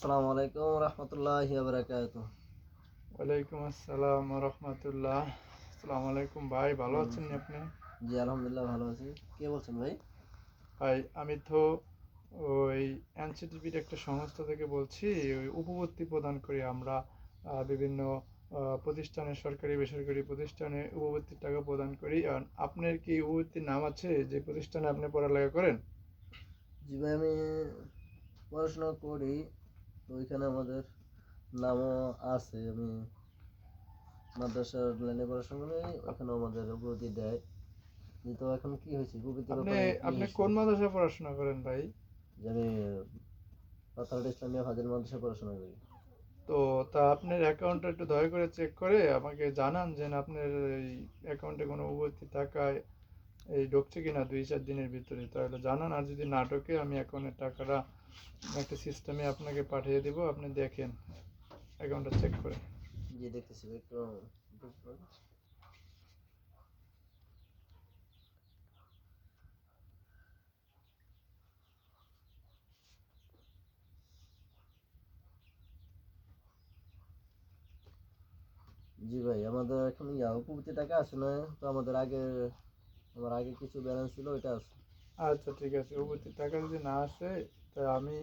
আসসালামু আলাইকুম রহমতুল্লাহি ওয়া বারাকাতুহু। ওয়ালাইকুম আসসালাম ওয়া রাহমাতুল্লাহ। আসসালামু আলাইকুম ভাই, ভালো আছেন আপনি? জি আলহামদুলিল্লাহ ভালো আছি। কে বলছেন ভাই? ভাই আমি তো ওই এনসিটিভির একটা সংস্থা থেকে বলছি। ওই উপবর্তী প্রদান করি আমরা বিভিন্ন প্রতিষ্ঠানে, সরকারি বেসরকারি প্রতিষ্ঠানে উপবর্তীর টাকা প্রদান করি। আর আপনার কি উপবর্তীর নাম আছে যে প্রতিষ্ঠানে আপনি পড়ালেখা করেন? জি ভাই, আমি পড়াশোনা করি, তো ওইখানে আমাদের নামও আছে। আমি মাদ্রাসার লাইনে পড়াশোনা করি, ওখানে আমাদের উপবৃত্তি দেয়। তো এখন কি হয়েছে, উপবৃত্তির আপনি ব্যাপারে কি আপনি ইস্যু? কোন মাদ্রাসায় পড়াশোনা করেন ভাই? যে আমি পাতাহাট ইসলামিয়া ফাজিল মাদ্রাসায় পড়াশোনা করি। তো আপনার অ্যাকাউন্টটা একটু দয়া করে চেক করে আমাকে জানান যে আপনার এই অ্যাকাউন্টে কোনো উপবর্তী টাকা এই ঢুকছে কিনা 2-4 দিনের ভিতরে, তাহলে জানান। আর যদি না ঢোকে আমি অ্যাকাউন্টের টাকাটা একটা সিস্টেমে আপনাকে পাঠিয়ে দেবো, আপনি দেখেন অ্যাকাউন্টটা চেক করে। জি দেখতেছি ভাই, একটু জি ভাই, আমাদের এখন উপবৃত্তি টাকা আছে না, তো আমার আগে কিছু ব্যালেন্স ছিল, ওইটা আছে। আচ্ছা ঠিক আছে, উপবর্তী টাকা যদি না আসে তা আমি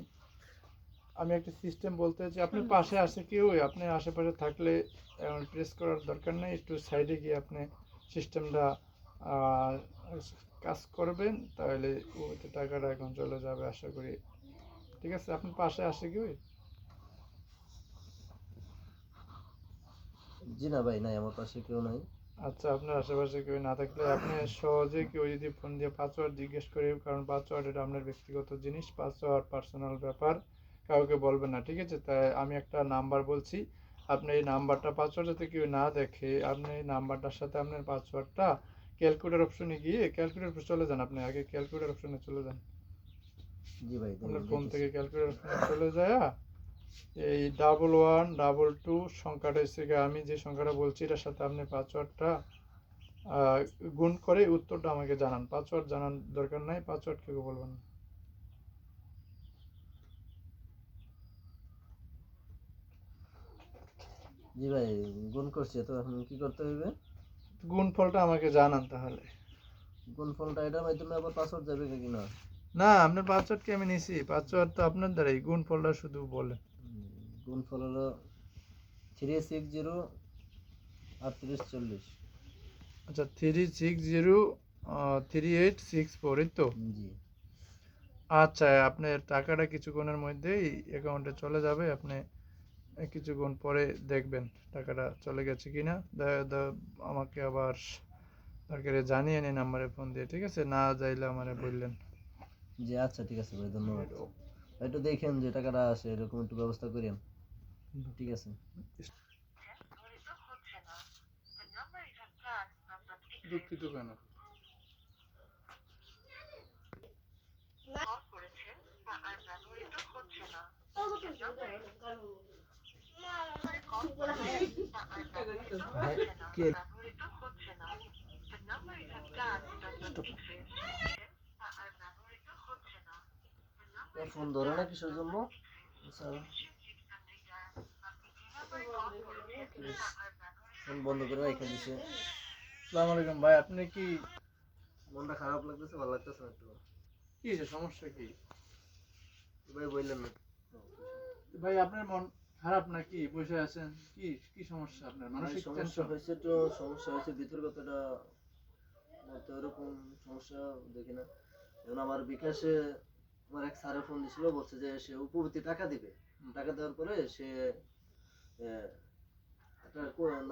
আমি একটা সিস্টেম বলতে চাই। আপনার পাশে আসে কেউ? আপনি আশেপাশে থাকলে এমন প্রেস করার দরকার নেই, একটু সাইডে গিয়ে আপনি সিস্টেমটা কাজ করবেন, তাহলে উপবর্তী টাকাটা এখন চলে যাবে আশা করি। ঠিক আছে, আপনার পাশে আসে কেউ? জি না ভাই, নাই, আমার পাশে কেউ নাই। আচ্ছা, আপনার আশেপাশে কেউ না থাকলে আপনি সহজে কেউ যদি ফোন দিয়ে পাসওয়ার্ড জিজ্ঞেস করে, কারণ পাসওয়ার্ড এটা আপনার ব্যক্তিগত জিনিস, পাসওয়ার্ড পার্সোনাল ব্যাপার, কাউকে বলবেন না, ঠিক আছে? তাই আমি একটা নাম্বার বলছি, আপনি এই নাম্বারটা, পাসওয়ার্ড যাতে কেউ না দেখে, আপনি এই নাম্বারটার সাথে আপনার পাসওয়ার্ডটা ক্যালকুলেটর অপশনে গিয়ে ক্যালকুলেটর চলে যান। আপনি আগে ক্যালকুলেটর অপশনে চলে যান, জি ভাই, আপনার ফোন দেখতেছি। থেকে ক্যালকুলেটর অপশনে চলে যায় এই 1122 সংখ্যাটা এসে আমি যে সংখ্যাটা বলছি এটার সাথে আপনি পাসওয়ার্ডটা গুণ করে উত্তরটা আমাকে জানান। পাসওয়ার্ড জানার দরকার নাই, পাসওয়ার্ড কেউ বলবেন না। জি ভাই, গুণ করছি, তো এখন কি করতে হবে? গুণফলটা আমাকে জানান তাহলে। গুণ ফলটা এটার মাধ্যমে আবার পাসওয়ার্ড যাবে নাকি না? না, আপনার পাসওয়ার্ড কি আমি নিছি? পাসওয়ার্ড তো আপনার দ্বারাই, গুণফলটা শুধু বলেন। গুণ ফল হলো 360 38 40। আচ্ছা, 3603864, এই তো? জি আচ্ছা, আপনার টাকাটা কিছুক্ষণের মধ্যেই অ্যাকাউন্টে চলে যাবে। আপনি কিছুক্ষণ পরে দেখবেন টাকাটা চলে গেছে কিনা। আমাকে আবার দরকারে জানিয়ে নিন নাম্বারে ফোন দিয়ে, ঠিক আছে? না যাইলে আমারে বললেন। জি, আচ্ছা ঠিক আছে ভাই, ধন্যবাদ। একটু দেখেন যে টাকাটা আসে, এরকম একটু ব্যবস্থা করেন। ঠিক আছে। দুঃখিত কেন? হ্যাঁ, কে ফোন ধরে না কিসের জন্য? স্যার, ফোন বন্ধ করে রেখে দিছে। আসসালামু আলাইকুম ভাই, আপনি কি মনটা খারাপ লাগতেছে, ভালো লাগতেছে না একটু। কি হয়েছে, সমস্যা কি? ভাই বললেন না। ভাই আপনার মন খারাপ নাকি? বসে আছেন, কি কি সমস্যা আপনার? ভাই মানসিক সমস্যা টেনশন? হয়েছে, তো সমস্যা হয়েছে ভিতর কথাটা, তো এরকম সমস্যা দেখি না। এখন আমার বিকাশে আমার এক স্যারে ফোন দিছিল, বলছে যে সে উপবর্তী টাকা দিবে। টাকা দেওয়ার পরে সে একটা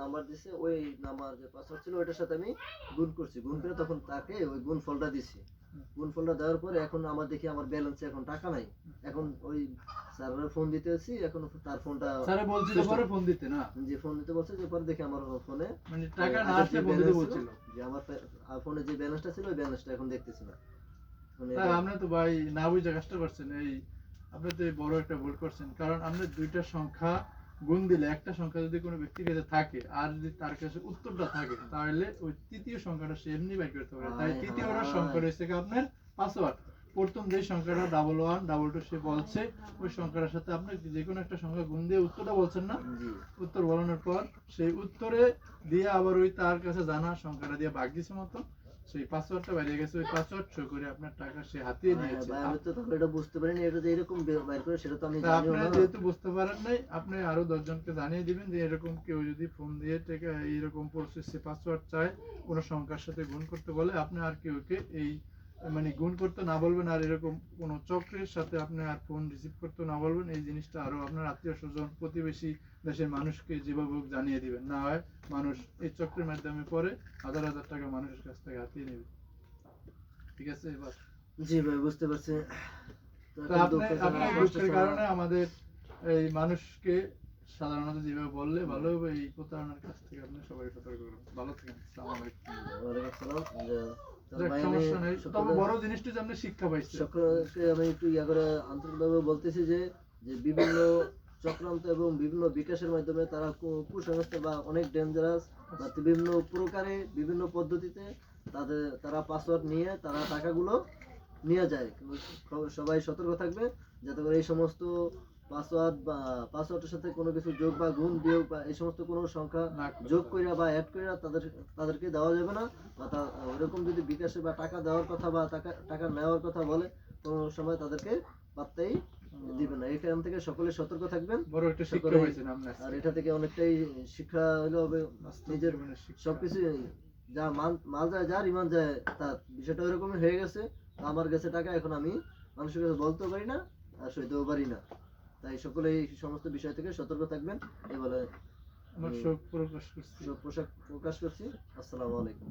নাম্বার দিছে, ওই নাম্বার যে পাসওয়ার্ড ছিল ওইটার সাথে আমি গুণ করছি, গুণ করে তখন তাকে ওই গুণ ফলটা দিছি। গুণ ফলটা দেওয়ার পরে এখন আমার দেখি আমার ব্যালেন্সে এখন টাকা নাই। এখন ওই স্যারের ফোন দিতে হচ্ছে, এখন তার ফোনটা স্যারে বলছিল পরে ফোন দিতে না? যে ফোন দিতে বলছে, যে পরে দেখি আমার ফোনে মানে টাকা না আগের আসলে যে ফোন দিতে ব্যালেন্স ছিল, বলছিল? যে আমার ফোনে যে ব্যালেন্সটা ছিল ওই ব্যালেন্সটা এখন দেখতেছি না। মানে তাই আপনি তো ভাই না বুঝে কাজটা করছেন। এই আপনি তো এই বড় একটা ভুল করছেন, কারণ আপনি দুইটা সংখ্যা গুণ দিলে, একটা সংখ্যা যদি কোনো ব্যক্তির কাছে থাকে আর যদি তার কাছে উত্তরটা থাকে, তাহলে ওই তৃতীয় সংখ্যাটা সে এমনি বের করতে পারে। তাই তৃতীয়টা সংখ্যা রয়েছে কি আপনার পাসওয়ার্ড। প্রথম যে সংখ্যাটা 1122 সে বলছে ওই সংখ্যাটার সাথে আপনি যে কোনো একটা সংখ্যা গুণ দিয়ে উত্তরটা বলছেন না, জি উত্তর বলানোর পর সেই উত্তরে দিয়ে আবার ওই তার কাছে জানা সংখ্যাটা দিয়ে ভাগ দিছে মতো সেই পাসওয়ার্ডটা বেরিয়ে গেছে, ওই পাসওয়ার্ড শো করে আপনার টাকা সে হাতিয়ে নিয়েছে। ভাই আমি তো তখন এটা বুঝতে পারিনি, এটা যে এরকম বাইর করে সেটা তো আমি তা জানিও আপনি না। যেহেতু বুঝতে পারেন নাই, আপনি আরো 10 জনকে জানিয়ে দিবেন যে এরকম কেউ যদি ফোন দিয়ে টাকা এইরকম প্রসেসে পাসওয়ার্ড চায় কোনো সংখ্যার সাথে গুণ করতে বলে, আপনি আর কেউকে এই মানে গুণ করতে না বলবেন, আর এরকম কোনো চক্রের সাথে আপনি আর ফোন রিসিভ করতে না বলবেন। এই জিনিসটা আরো আপনার আত্মীয় স্বজন প্রতিবেশী দেশের মানুষকে যেভাবে হোক জানিয়ে দিবেন, না হয় মানুষ এই চক্রের মাধ্যমে পরে হাজার হাজার টাকা মানুষের কাছ থেকে হাতিয়ে নেবে। ঠিক আছে? এবার জি ভাই বুঝতে পারছি। তো আপনি দুঃখের কারণে আমাদের এই মানুষকে সাধারণত যেভাবে বললে ভালো হবে, এই প্রতারণার কাছ থেকে আপনি সবাই সতর্ক করুন। ভালো থাকেন। আসসালামু আলাইকুম। ওয়ালাইকুম আসসালাম। যাক, সমস্যা নেই, তবে বড় জিনিসটা যে আপনি শিক্ষা পাইছেন। সকলকে আমি একটু ইয়া করে আন্তরিকভাবে বলতেছি যে যে বিভিন্ন চক্রান্ত এবং বিভিন্ন বিকাশের মাধ্যমে তারা কুসংস্কার বা অনেক ডেঞ্জারাস বা বিভিন্ন প্রকারে বিভিন্ন পদ্ধতিতে তারা পাসওয়ার্ড নিয়ে তারা টাকাগুলো নিয়ে যায়। সবাই সতর্ক থাকবে যাতে করে এই সমস্ত পাসওয়ার্ড বা পাসওয়ার্ডের সাথে কোনো কিছু যোগ বা গুণ বিয়োগ বা এই সমস্ত কোনো সংখ্যা যোগ কইরা বা অ্যাড কইরা তাদেরকে দেওয়া যাবে না। বা ওরকম যদি বিকাশে বা টাকা দেওয়ার কথা বা টাকা নেওয়ার কথা বলে কোনো সময় তাদেরকে পাত্তাই দিবেন না। এখান থেকে সকলে সতর্ক থাকবেন। বড় একটা শিক্ষা পাইছেন আপনি। আর এটা থেকে অনেকটাই শিক্ষা হলো হবে নিজের সবকিছু যা মাল যায় যার ইমান যায় তার বিষয়টা ওইরকমই হয়ে গেছে। আমার কাছে টাকা, এখন আমি মানুষের কাছে বলতেও পারি না আর সইতেও পারি না। তাই সকলে এই সমস্ত বিষয় থেকে সতর্ক থাকবেন এই বলে আমার শোক প্রকাশ করছি। প্রকাশ করছি। আসসালামু আলাইকুম।